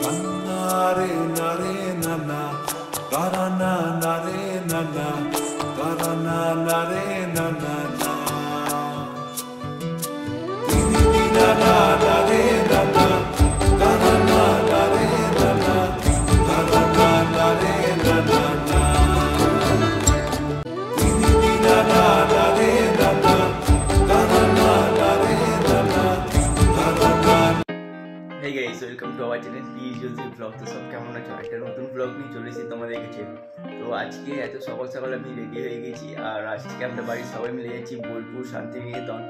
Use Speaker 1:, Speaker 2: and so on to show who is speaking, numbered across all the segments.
Speaker 1: Nare nare nana, karana nare nana, karana nare nana na. Dini nana nare nana, karana nare nana, karana nare nana na. Dini nana nare nana, karana nare nana, karana.
Speaker 2: Hey guys, welcome to our channel PHLC vlog। তো সব কেমন আছো? একটা নতুন blog নিয়ে চলে এসেছি তোমাদের কাছে। তো আজকে এত সকাল সকাল আমি রেডি হয়ে গেছি, আর আজকে আমরা বাড়ির সবাই মিলে যাচ্ছি বোলপুর শান্তিনিকেতন।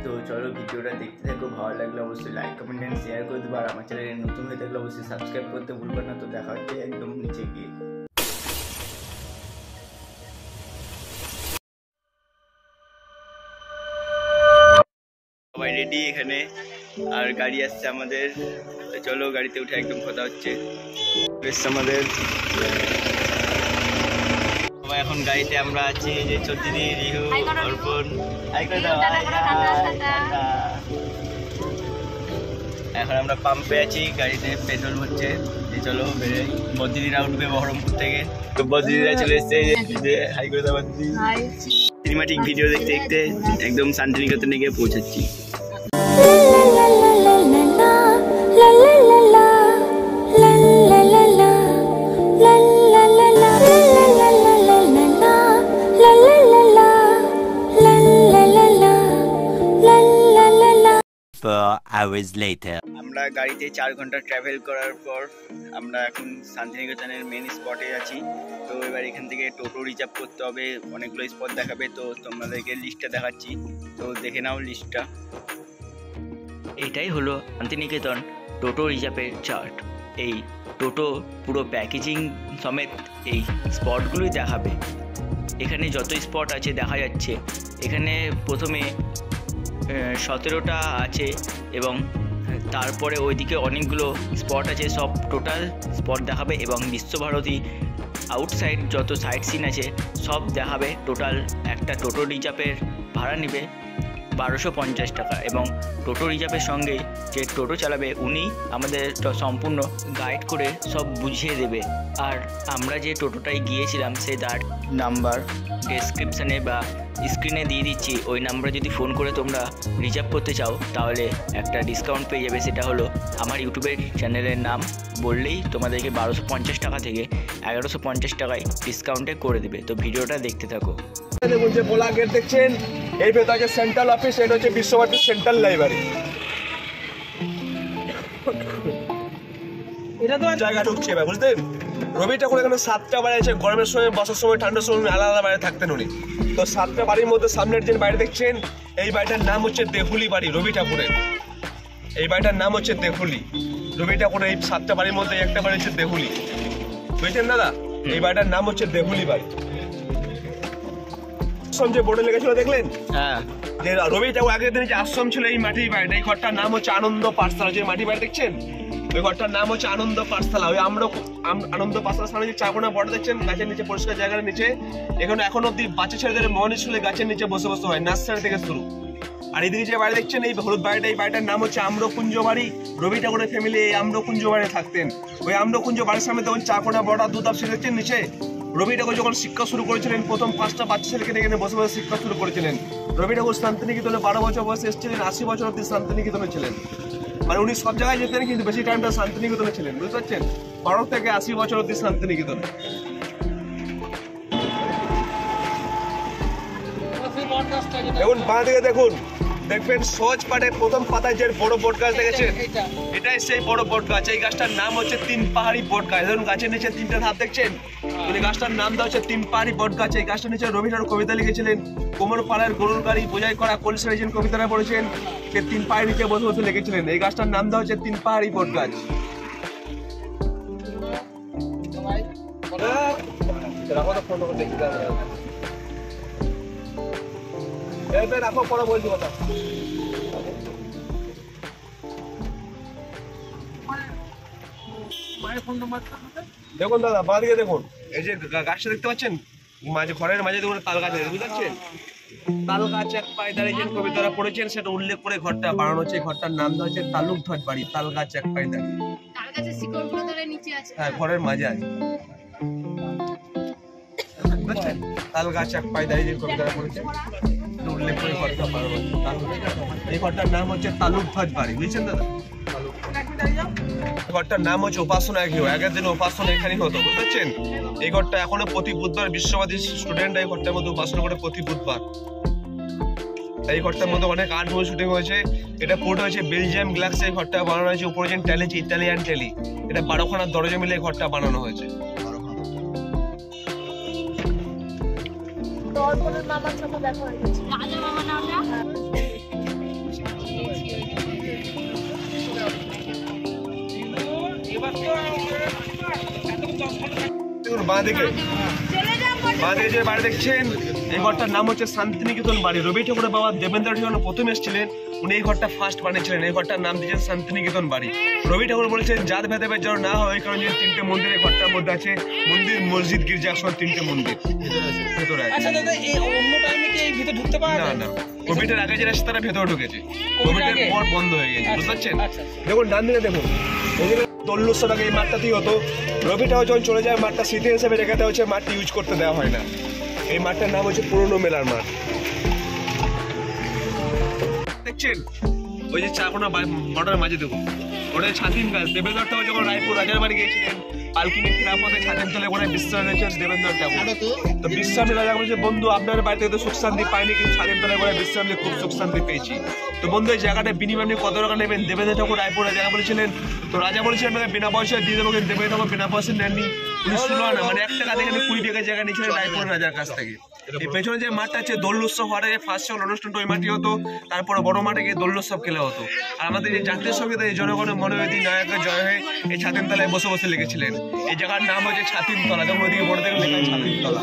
Speaker 2: তো চলো ভিডিওটা দেখতে থাকো, ভালো লাগলে অবশ্যই লাইক কমেন্ট এন্ড শেয়ার করে দেবো, আর আমার চ্যানেলে নতুন হয়ে থাকলে অবশ্যই সাবস্ক্রাইব করতে ভুলবে না। তো দেখা হচ্ছে একদম নিচে গিয়ে। সবাই রেডি এখানে, আর গাড়ি আসছে আমাদের। তো চলো গাড়িতে উঠে একদম কথা হচ্ছে আমাদের। সবাই এখন গাড়িতে আমরা আছি, যে চৌধুরী, রিহু, অর্পণ। এখন আমরা পাম্পে আছি, গাড়িতে পেট্রোল ভরছে। চলো বেরোই। বদ্রিরা উঠবে বহরমপুর থেকে। তো বদ্রিরা চলে এসছে, হাই করে দাও বদ্রি। সিনেমাটিক ভিডিও দেখতে দেখতে একদম শান্তিনিকেতনে গিয়ে পৌঁছাচ্ছি। আমরা গাড়িতে 4 ঘন্টা ট্রাভেল করার পর আমরা এখন শান্তিনিকেতনের মেন স্পটে আছি। তো এবার এখান থেকে টোটো রিজার্ভ করতে হবে, অনেকগুলো স্পট দেখাবে। তো তোমাদেরকে লিস্টটা দেখাচ্ছি, তো দেখে নাও লিস্টটা। এটাই হলো শান্তিনিকেতন টোটো রিজার্ভের চার্ট। এই টোটো পুরো প্যাকেজিং সমেত এই স্পটগুলোই দেখাবে। এখানে যত স্পট আছে দেখা যাচ্ছে, এখানে প্রথমে 17টা আছে, এবং তারপরে ওইদিকে অনেকগুলো স্পট আছে। সব টোটাল স্পট দেখাবে, এবং বিশ্বভারতী আউটসাইড যত সাইট সিন আছে সব দেখাবে। টোটাল একটা টোটো রিজার্ভের ভাড়া নেবে 1250 টাকা, এবং টোটো রিজার্ভের সঙ্গে যে টোটো চালাবে উনি আমাদের সম্পূর্ণ গাইড করে সব বুঝিয়ে দেবে। আর আমরা যে টোটোটায় গিয়েছিলাম সেই তার নাম্বার ডেসক্রিপশানে বা স্ক্রিনে দিয়ে দিচ্ছি। ওই নাম্বারে যদি ফোন করে তোমরা রিজার্ভ করতে চাও তাহলে একটা ডিসকাউন্ট পেয়ে যাবে। সেটা হলো আমার ইউটিউবের চ্যানেলের নাম বললেই তোমাদেরকে 1250 টাকা থেকে 1150 টাকায় ডিসকাউন্টে করে দেবে। তো ভিডিওটা দেখতে থাকো।
Speaker 3: দেখুন যে বোলা গেট দেখছেন, এই ভেতরে সেন্ট্রাল অফিস, এটা হচ্ছে বিশ্বভারতী সেন্ট্রাল লাইব্রেরি। এটা তো জায়গা ঢুকছে এবার, বুঝলেন? রবি ঠাকুর এখানে 7টা বাড়ি আছে, গরমের সময়, বর্ষার সময়, ঠান্ডার সময় আলাদা আলাদা বাড়ি থাকতেন উনি। তো 7টা বাড়ির মধ্যে সামনের যে বাড়ি দেখছেন, এই বাড়িটার নাম হচ্ছে দেহুলি বাড়ি রবি ঠাকুরের। এই বাড়িটার নাম হচ্ছে দেহুলি। রবি ঠাকুরের এই 7টা বাড়ির মধ্যে একটা বাড়ি হচ্ছে দেহুলি, বুঝছেন দাদা? এই বাড়িটার নাম হচ্ছে দেহুলি বাড়ি। যে বোর্ডে লেগেছিল দেখলেন? হ্যাঁ, যে রবি ঠাকুর আগের দিনে যে আশ্রম ছিল, এই মাটির বাড়িটা, এই ঘরটার নাম হচ্ছে আনন্দ পাঠশালা। যে মাটির বাড়ি দেখছেন, ওই ঘরটার নাম হচ্ছে আনন্দ পাঠশালা। ওই আমরা আনন্দ পাঠশালার সামনে যে চারকোনা বড় দেখছেন, গাছের নিচে, পরিষ্কার জায়গার নিচে, এখানে এখন অব্দি বাচ্চা ছেলেদের মহনি স্কুলে গাছের নিচে বসে বসে হয়, নার্সারি থেকে শুরু। আর এইদিকে যে বাড়ি দেখছেন, এই হলুদ বাড়িটা, এই বাড়িটার নাম হচ্ছে আম্রকুঞ্জ বাড়ি। রবি ঠাকুরের ফ্যামিলি এই আম্রকুঞ্জ বাড়ি থাকতেন। ওই আম্রকুঞ্জ বাড়ির সামনে তখন চারকোনা বড় দুধাপ সে দেখছেন নিচে। রবি ঠাকুর যখন শিক্ষা শুরু করেছিলেন, প্রথম 5টা বাচ্চা ছেলেকে এখানে বসে বসে শিক্ষা শুরু করেছিলেন। রবি ঠাকুর শান্তিনিকেতনে 12 বছর বয়সে এসেছিলেন, 80 বছর অব্দি শান্তিনিকেতনে ছিলেন। মানে উনি সব জায়গায় যেতেন, কিন্তু বেশি টাইমটা শান্তিনিকেতনে ছিলেন, বুঝতে পারছেন? 12 থেকে 80 বছর অব্দি শান্তিনিকেতনে। দেখুন বাঁ দিকে দেখুন, দেখবেন সহজ পাঠে প্রথম পাতায় যে বড় বট গাছ দেখেছেন, এটাই সেই বড় বট গাছ। এই গাছটার নাম হচ্ছে 3 পাহাড়ি বট গাছ। ধরুন গাছের নিচে 3টে ধাপ দেখছেন, এই গাছটার নাম দেওয়া হচ্ছে 3 পাহাড়ি বট গাছ। এই গাছটার নিচে রবি ঠাকুর কবিতা লিখেছিলেন। কোমর পাড়ার গরুর গাড়ি বোঝাই করা কলসেন কবিতাটা পড়েছেন, সে 3 পাহাড়ি নিচে বসে বসে লিখেছিলেন। এই গাছটার নাম দেওয়া হচ্ছে 3 পাহাড়ি বট গাছ। রাখো, পরে বলছি কথা। দেখুন দাদা বাঁ দিকে দেখুন, এই যে গাছটা দেখতে পাচ্ছেন, মাঝে ঘরের মাঝে দেখুন তাল গাছ আছে, বুঝতে পারছেন? তাল গাছ এক পায়ে দাঁড়িয়ে যে কবিতাটা পড়েছেন সেটা উল্লেখ করে ঘরটা বানানো হচ্ছে। ঘরটার নাম দেওয়া হচ্ছে তালুকধ্বজ বাড়ি, তাল গাছ এক পায়ে দাঁড়িয়ে।
Speaker 4: কাছে শিকড়গুলো ধরে নিচে আছে।
Speaker 3: হ্যাঁ, ঘরের মাঝে আছে। বুঝছেন? তাল গাছ এক পায়ে দাঁড়িয়ে যে কবিতা পড়েছে, উল্লেখ করে ঘরটা পার হচ্ছে। এই ঘরটার নাম হচ্ছে তালুকধ্বজ বাড়ি, বুঝছেন দাদা? ঘরটার নাম হচ্ছে উপাসনা গৃহ। আগের দিনে উপাসনা এখানেই হতো, বুঝতে পারছেন? এই ঘরটা এখনো প্রতি বুধবার বিশ্ববাদী স্টুডেন্টরা এই ঘরটার মধ্যে উপাসনা করে প্রতি বুধবার। এই ঘরটার মধ্যে অনেক আর্ট মুভি শুটিং হয়েছে। এটা পুরোটা হচ্ছে বেলজিয়াম গ্লাসে এই ঘরটা বানানো হয়েছে। উপরে যে ট্যালি, ইতালিয়ান ট্যালি, এটা 12খানা দরজা মিলে এই ঘরটা বানানো হয়েছে।
Speaker 4: রাজা মামা নামটা
Speaker 3: দেখুন বাঁদিকে যে বাড়ি দেখছেন, এই ঘরটার নাম হচ্ছে শান্তিনিকেতন বাড়ি। রবি ঠাকুরের বাবা দেবেন্দ্র ঠাকুর প্রথম এসেছিলেন, উনি এই ঘরটা ফার্স্ট বানিয়েছিলেন। এই ঘরটার নাম দিয়েছেন শান্তিনিকেতন বাড়ি। রবি ঠাকুর বলেছেন জাত ভেদাভেদ যেন না হয়, এই কারণে যে 3টে মন্দির এই ঘরটার মধ্যে আছে। মন্দির, মসজিদ, গির্জা সহ 3টে মন্দির ভেতরে আছে।
Speaker 5: আচ্ছা দাদা, এই অন্য টাইমে কি ভিতরে ঢুকতে পারে
Speaker 3: না না, কোভিডের আগে যারা তারা ভেতরে ঢুকেছে, কোভিডের পর বন্ধ হয়ে গেছে, বুঝতে পারছেন?
Speaker 5: আচ্ছা।
Speaker 3: দেখুন ডান দিকে দেখুন, এখানে 300 টাকা এই মাঠটাতেই হতো। রবি ঠাকুর যখন চলে যায়, মাঠটা স্মৃতি হিসেবে রেখে দেওয়া হচ্ছে, মাঠটি ইউজ করতে দেওয়া হয় না। এই মাঠটার নাম হচ্ছে পুরনো মেলার মাঠ। দেখছেন ওই যে চারকোনা বর্ডারের মাঝে দেখুন, ওটা ছাতিম গাছ। দেবেন্দ্র ঠাকুর যখন রায়পুর রাজার বাড়ি গিয়েছিলেন, পালকিনি ফেরাপথে ছাতিম তলে ওখানে বিশ্রাম নিয়েছেন দেবেন্দ্র ঠাকুর। তো বিশ্রাম রাজা বলেছে, বন্ধু আপনার বাড়িতে তো সুখ শান্তি পাইনি, কিন্তু ছাতিম তলে ওখানে বিশ্রাম নিয়ে খুব সুখ শান্তি পেয়েছি। তো বন্ধু এই জায়গাটা বিনিময় নিয়ে কত টাকা নেবেন? দেবেন্দ্র ঠাকুর রায়পুর রাজা বলেছিলেন। তো রাজা বলেছিলেন আপনাকে বিনা পয়সায় দিয়ে দেবো, কিন্তু দেবেন্দ্র ঠাকুর বিনা পয়সা নেননি। উনি 16 আনা মানে 1 টাকা দেখে 20 টাকা জায়গা নিয়েছিলেন রায়পুর রাজার কাছ থেকে। এই পেছনে যে মাঠটা আছে দোল উৎসব হওয়ার আগে ফার্স্ট অনুষ্ঠানটা ওই মাঠে হতো। তারপরে বড় মাঠে গিয়ে দোল উৎসব খেলা হতো। আর আমাদের যে জাতীয় সঙ্গীত এই জনগণের মনে হয়েছে নায়কের জয় হয়ে এই ছাতিম তলায় বসে বসে লিখেছিলেন। এই জায়গার নাম হচ্ছে ছাতিম তলা। যেমন ওদিকে বড় দেখে লেখা ছাতিম তলা।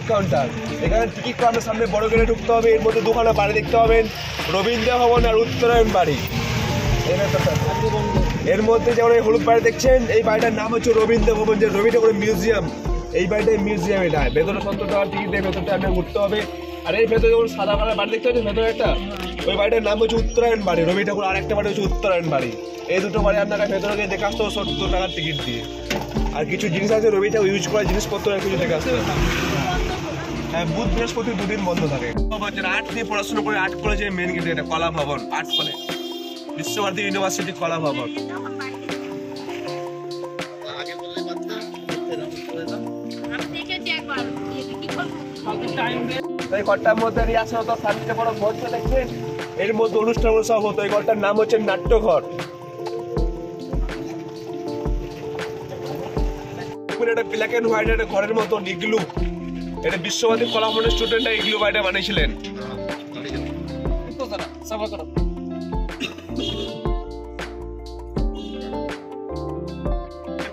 Speaker 3: কাউন্টার, এখানে টিকিট কাউন্টার সামনে বড় গেটে ঢুকতে হবে। এর মধ্যে 2খানা বাড়ি দেখতে পাবেন, রবীন্দ্র ভবন আর উত্তরায়ণ বাড়ি। এর মধ্যে যেমন এই হলুদ বাড়ি দেখছেন, এই বাড়িটার নাম হচ্ছে রবীন্দ্র ভবন, যে রবি ঠাকুরের মিউজিয়াম। এই বাড়িটাই মিউজিয়াম। এটা ভেতরে 70 টাকার টিকিট দিয়ে ভেতরটা আপনার ঘুরতে হবে। আর এই ভেতরে যেমন সাদা কালার বাড়ি দেখতে পাচ্ছেন ভেতরে একটা, ওই বাড়িটার নাম হচ্ছে উত্তরায়ণ বাড়ি। রবি ঠাকুর আর একটা বাড়ি হচ্ছে উত্তরায়ণ বাড়ি। এই দুটো বাড়ি আপনাকে ভেতরে গিয়ে দেখে আসতে হবে 70 টাকার টিকিট দিয়ে। আর কিছু জিনিস আছে রবি ঠাকুর ইউজ করা জিনিসপত্র কিছু দেখে আসতে হবে। হ্যাঁ, বুধ বৃহস্পতি 2 দিন বন্ধ থাকে। আর্ট নিয়ে পড়াশোনা করে আর্ট কলেজের মেন গেট এটা কলা ভবন আর্ট কলেজ, বিশ্বভারতী ইউনিভার্সিটি কলা ভবন।
Speaker 4: আমি দেখেছি একবার কি করবো
Speaker 3: এই ঘরটার মধ্যে রিহার্সাল হতো, শান্তিতে বড় মঞ্চ দেখছেন, এর মধ্যে অনুষ্ঠান সব হতো। এই ঘরটার নাম হচ্ছে নাট্যঘর। এটা ব্ল্যাক এন্ড হোয়াইট একটা ঘরের মতো ইগলু। এটা বিশ্বভারতী কলা ভবনের স্টুডেন্টরা ইগলু বাড়িটা বানিয়েছিলেন।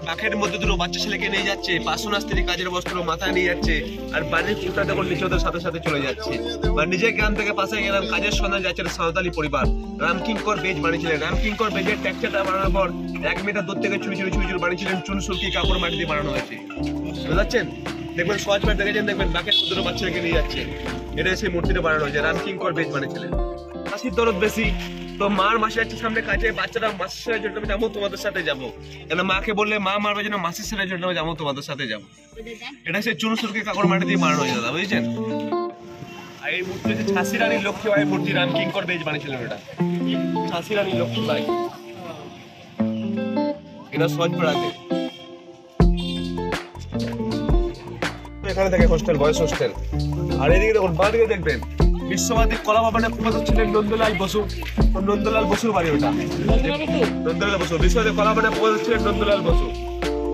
Speaker 3: বাঘের মধ্যে দুটো বাচ্চা ছেলেকে নিয়ে যাচ্ছে, পাশনা স্ত্রী কাজের বস্ত্র মাথায় নিয়ে যাচ্ছে, আর বাড়ির কুটা দেখুন নিচে ওদের সাথে সাথে চলে যাচ্ছে। মানে নিজের গ্রাম থেকে পাশে গেলাম, কাজের সন্ধান যাচ্ছে সাঁওতালি পরিবার। রামকিঙ্কর বেজ বানিয়েছিলেন। রামকিঙ্কর বেজের টেক্সচারটা বানানোর পর 1 মিটার দূর থেকে চুরি বানিয়েছিলেন। চুন সুরকি কাপড় মাটি দিয়ে বানানো হয়েছে, বুঝতে পারছেন? দেখবেন সহজ পাঠ দেখেছেন, দেখবেন বাঘের দুটো বাচ্চা ছেলেকে নিয়ে যাচ্ছে। এটা সেই মূর্তিটা বানানো হয়েছে, রামকিঙ্কর বেজ বানিয়েছিলেন। হাসির দরদ বেশি, তো মার মাসি যাচ্ছে সামনে কাছে, বাচ্চারা মাসির সাথে জন্য যাবো, তোমাদের সাথে যাবো। কেন মাকে বললে মা মারবে জন্য মাসির সাথে জন্য যাবো, তোমাদের সাথে যাবো। এটা সে চুন সুরকি কাপড় মাটি দিয়ে বানানো হয়েছে দাদা, বুঝছেন? আর এই মূর্তি হচ্ছে ঝাঁসি রানী লক্ষ্মীবাই মূর্তি। রামকিঙ্কর বেজ বানিয়েছিলেন এটা, ঝাঁসি রানী লক্ষ্মীবাই। এটা সহজ পড়াতে এখানে থেকে হোস্টেল, বয়েজ হোস্টেল। আর এদিকে দেখুন বাঁ দিকে দেখবেন বিশ্বভারতী কলা ভবনের প্রফেসর ছিলেন নন্দলাল বসু। নন্দলাল বসুর বাড়ি ওটা, নন্দলাল বসু। বিশ্বভারতী কলা ভবনের প্রফেসর ছিলেন নন্দলাল বসু।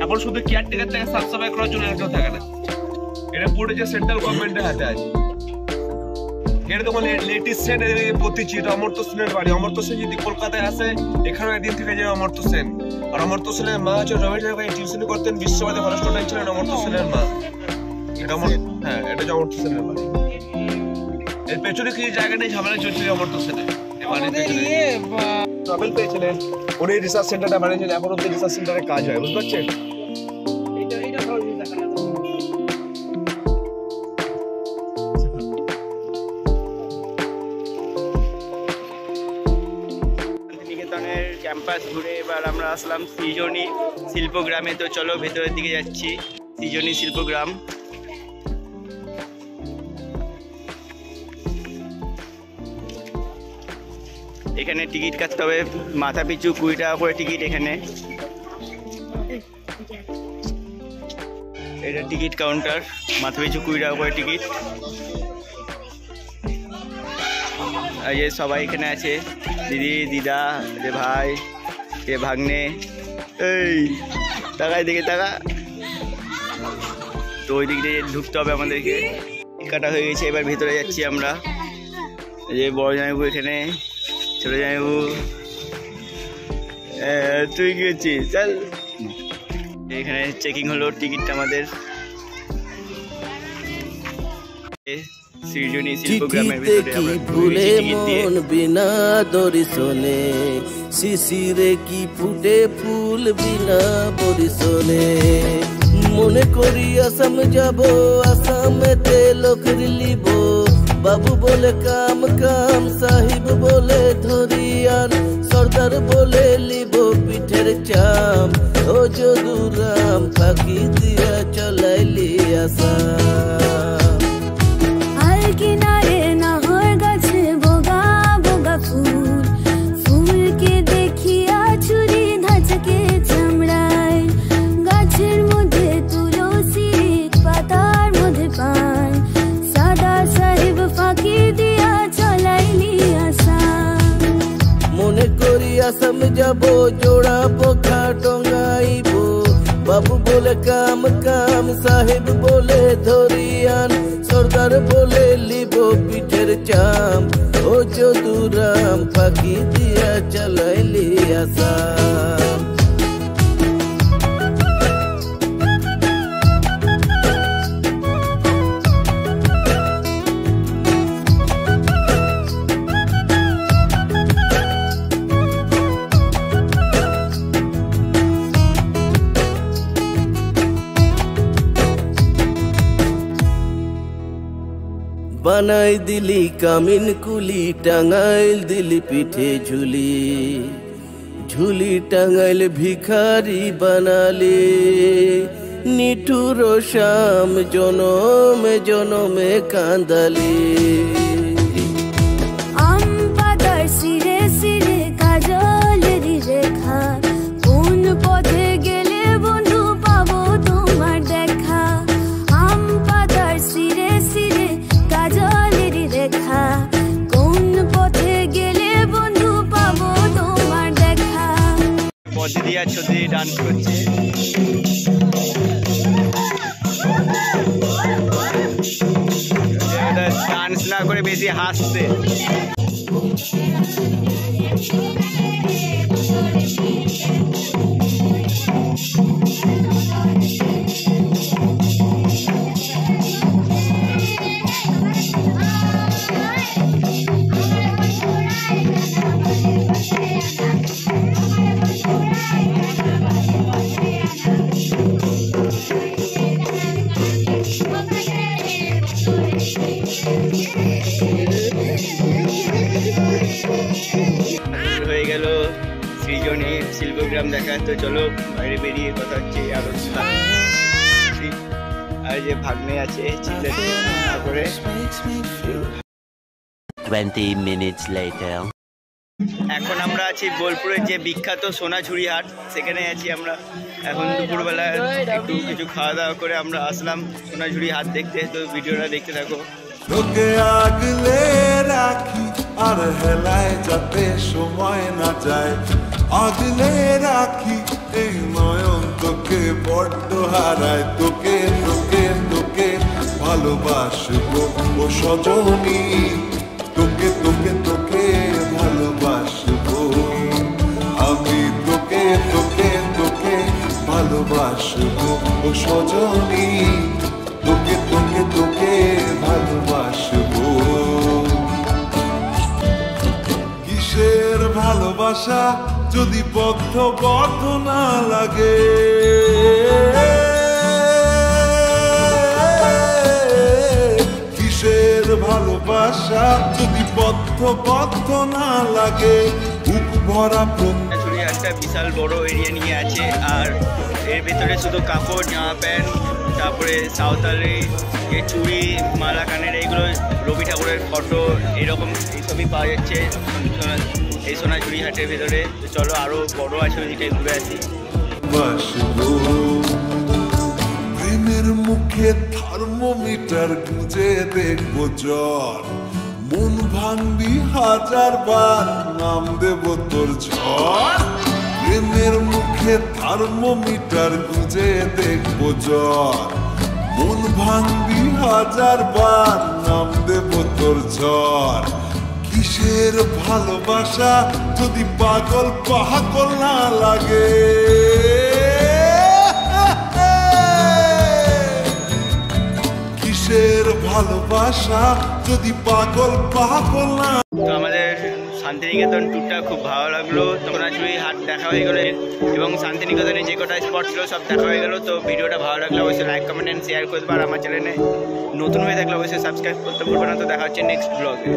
Speaker 3: এখন শুধু কেয়ারটেকার থেকে সাফ সাফাই করার জন্য কেউ থাকে না। এটা পুরো যে সেন্ট্রাল গভর্নমেন্টের হাতে আছে। এটা তো মানে লেটেস্ট সেন প্রতিটি। এটা অমর্ত্য সেনের বাড়ি। অমর্ত্য সেন যদি কলকাতায় আসে, এখানে একদিন থেকে যায় অমর্ত্য সেন। আর অমর্ত্য সেনের মা হচ্ছে রবীন্দ্র ঠাকুর টিউশন করতেন। বিশ্বভারতী কলেজ স্টুডেন্ট ছিলেন অমর্ত্য সেনের মা। এটা হ্যাঁ, এটা যে অমর্ত্য সেনের বাড়ি। এর পেছনে কিছু জায়গা নেই, ঝামেলা চলছিল অমর্ত্য সেনের। নোবেল পেয়েছিলেন উনি। রিসার্চ সেন্টারটা বানিয়েছিলেন, এখন অব্দি রিসার্চ সেন্টারে কাজ হয়, বুঝতে পারছেন?
Speaker 2: বর্ধমানের ক্যাম্পাস ঘুরে এবার আমরা আসলাম সৃজনী শিল্পগ্রামে। তো চলো ভেতরের দিকে যাচ্ছি, সৃজনী শিল্পগ্রাম। এখানে টিকিট কাটতে হবে, মাথা পিছু 20 টাকা করে টিকিট এখানে। এটা টিকিট কাউন্টার, মাথা পিছু 20 টাকা করে টিকিট। আর যে সবাই এখানে আছে, দিদি, দিদা, যে ভাই, যে ভাগ্নে, এই তাকায় দিকে তাকা। তো ওই দিক দিয়ে ঢুকতে হবে আমাদেরকে। কাটা হয়ে গেছে, এবার ভেতরে যাচ্ছি আমরা। যে বড় জামাইবু এখানে, ছোট জামাইবু, তুই কি হচ্ছিস? চল। এখানে চেকিং হলো টিকিটটা আমাদের। সৃজনী শিল্পগ্রামের ভিতরে আমরা
Speaker 6: ভুলে মন বিনা দর্শনে, শিশিরে কি ফুটে ফুল বিনা বরিশনে। মনে করি আসাম যাব, আসামেতে লোকের লিব। বাবু বলে কাম কাম, সাহিব বলে ধরিয়ান, সর্দার বলে লিব পিঠের চাম। ও যদুরাম ফাঁকি দিয়া চলাইলি আসাম।
Speaker 7: কিনারে নাহর গাছে বোগা বোগা ফুল, ফুলকে দেখিয়া চুরি ধাচকে চামড়ায়। গাছের মধ্যে তুলসী, পাতার মধ্যে পান, সাদা সাহেব ফাঁকি দিয়া চলাইলি আসাম।
Speaker 6: মনে করি আসাম যাব, জোড়া পোখা টঙ্গাইব। বাবু বলে কাম কাম, সাহেব বলে ধরিয়ান, সর্দার বলে লিব পিঠের চাম। ও যদুরাম ফাঁকি দিয়া চালাইলি আসাম। বানাই দিলি কামিন কুলি, টাঙ্গাইল দিলি পিঠে ঝুলি। ঝুলি টাঙ্গাইল ভিখারি বানালি, নিঠুর শাম জনমে জনমে কান্দালি।
Speaker 7: আম পাতার সিরে সিরে কাজলেরই রেখা, কোন পথে গেলে বন্ধু পাবো তোমার দেখা। আম পাতার সিরে সিরে কাজলেরই রেখা, কোন পথে গেলে বন্ধু পাবো তোমার দেখা।
Speaker 2: পথে দিয়ে ছুটি ডান্স করছে। ডান্স না করে বেশি হাসছে। হয়ে গেল সৃজনী শিল্পগ্রাম দেখা। তো চলো বাইরে বেরিয়ে কথা হচ্ছে আরো। আর যে ভাগ্নে আছে তারপরে
Speaker 8: 20 minutes later.
Speaker 2: এখন আমরা আছি বোলপুরের যে বিখ্যাত সোনাঝুরি হাট, সেখানে আছি আমরা। এখন দুপুরবেলা একটু কিছু খাওয়া দাওয়া করে আমরা আসলাম সোনাঝুরি হাট দেখতে। তো ভিডিওটা দেখতে থাকো।
Speaker 1: তোকে আগলে রাখি আর হেলায় যাতে সময় না যায়, আগলে রাখি এই নয়ন তোকে বড্ড হারায়। তোকে তোকে তোকে ভালোবাসবো ও সজনী, তোকে তোকে তোকে ভালোবাসবো আমি। তোকে তোকে তোকে ভালোবাসবো ও সজনী, তোকে তোকে তোকে ভালোবাসবো। কিসের ভালোবাসা যদি বদ্ধ না লাগে, কিসের ভালোবাসা যদি বদ্ধ না লাগে। বুক ভরা
Speaker 2: চুরি একটা বিশাল বড় এরিয়া নিয়ে আছে, আর এর ভিতরে শুধু কাপড়, জামা প্যান্ট, তারপরে সাঁওতালি চুড়ি, মালা কানের, এইগুলো রবি ঠাকুরের ফটো এরকম এইসবই পাওয়া যাচ্ছে এই সোনাঝুরি হাটের ভিতরে। চলো আরও বড় আছে ওইদিকে ঘুরে আসি।
Speaker 1: প্রেমের মুখে থার্মোমিটার গুঁজে দেখবো জ্বর, মন ভাঙবি 1000 বার, নাম দেব তোর ঝড়। প্রেমের মুখে থার্মোমিটার গুঁজে দেখবো জ্বর, মন ভাঙবি 1000 বার, নাম দেব তোর ঝড়। কিসের ভালোবাসা যদি পাগল পাগল না লাগে, কিসের ভালোবাসা যদি পাগল পাগল না।
Speaker 2: তো আমাদের শান্তিনিকেতন ট্যুরটা খুব ভালো লাগলো। সোনাঝুরি হাট দেখা হয়ে গেলো এবং শান্তিনিকেতনে যে কটা স্পট ছিল সব দেখা হয়ে গেলো। তো ভিডিওটা ভালো লাগলে অবশ্যই লাইক, কমেন্ট অ্যান্ড শেয়ার করতে পার। আমার চ্যানেলে নতুন হয়ে থাকলে অবশ্যই সাবস্ক্রাইব করতে ভুলবে না। তো দেখা হচ্ছে নেক্সট ব্লগে।